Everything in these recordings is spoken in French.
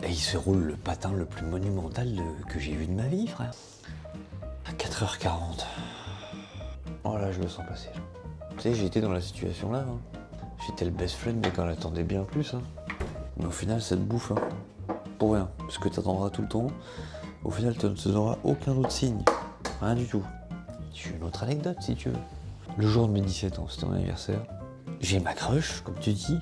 Et il se roule le patin le plus monumental que j'ai vu de ma vie, frère. À 4h40. Oh là, je le sens passer. Tu sais, j'ai été dans la situation là. Hein. J'étais le best friend, mais quand elle attendait bien plus. Hein. Mais au final, ça te bouffe. Hein. Pour rien. Parce que tu attendras tout le temps. Au final, tu ne te donneras aucun autre signe. Rien du tout. J'ai une autre anecdote, si tu veux. Le jour de mes 17 ans, c'était mon anniversaire. J'ai ma crush, comme tu dis.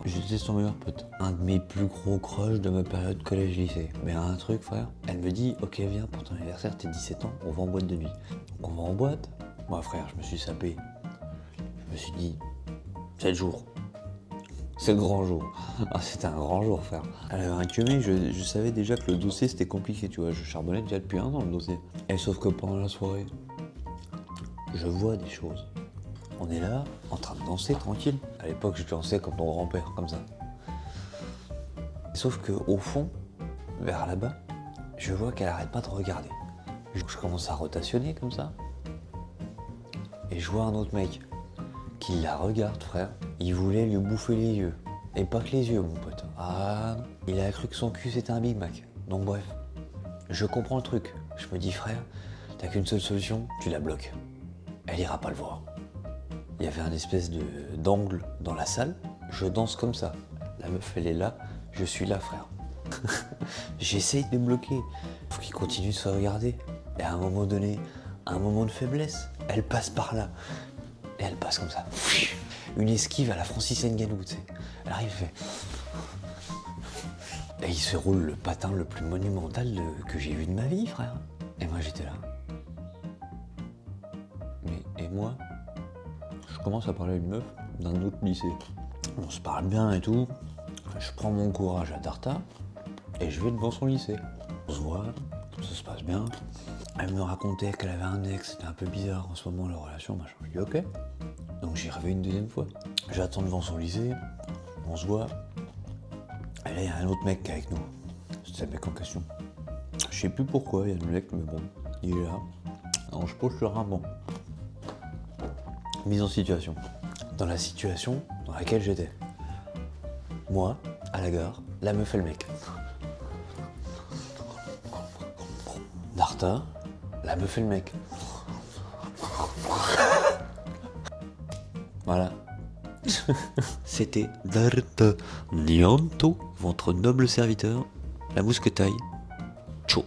J'étais son meilleur pote. Un de mes plus gros crushs de ma période collège-lycée. Mais un truc, frère. Elle me dit, ok, viens pour ton anniversaire, t'es 17 ans, on va en boîte de nuit. Donc on va en boîte. Moi, frère, je me suis sapé. Je me suis dit, 7 jours. C'est le grand jour. Ah, c'était un grand jour, frère. Elle avait un cumé, je savais déjà que le dossier c'était compliqué, tu vois. Je charbonnais déjà depuis 1 an le dossier. Et sauf que pendant la soirée, je vois des choses. On est là, en train de danser tranquille. À l'époque, je dansais comme ton grand-père, comme ça. Sauf que au fond, vers là-bas, je vois qu'elle arrête pas de regarder. Je commence à rotationner comme ça. Et je vois un autre mec qui la regarde, frère. Il voulait lui bouffer les yeux. Et pas que les yeux, mon pote. Ah non. Il a cru que son cul c'était un Big Mac. Donc bref, je comprends le truc. Je me dis, frère, t'as qu'une seule solution, tu la bloques. Elle ira pas le voir. Il y avait un espèce d'angle dans la salle. Je danse comme ça. La meuf, elle est là. Je suis là, frère. J'essaye de bloquer. Faut qu'il continue de se regarder. Et à un moment donné, un moment de faiblesse, elle passe par là. Et elle passe comme ça. Une esquive à la Francis Ngannou, tu sais. Elle arrive, elle fait... Et il se roule le patin le plus monumental que j'ai vu de ma vie, frère. Et moi, j'étais là. Mais, et moi, je commence à parler à une meuf d'un autre lycée. On se parle bien et tout. Je prends mon courage à Darta et je vais devant son lycée. On se voit, ça se passe bien. Elle me racontait qu'elle avait un ex, c'était un peu bizarre en ce moment leur relation, machin. Je dis ok. Donc j'y reviens une deuxième fois. J'attends devant son lycée, on se voit. Et là, il y a un autre mec qui est avec nous. C'est le mec en question. Je sais plus pourquoi, il y a le mec, mais bon, il est là. Alors je pose sur un banc. Mise en situation. Dans la situation dans laquelle j'étais. Moi, à la gare, la meuf et le mec. Darta, la meuf et le mec. Voilà. C'était Darta Nianto, votre noble serviteur, la mousquetaille. Ciao.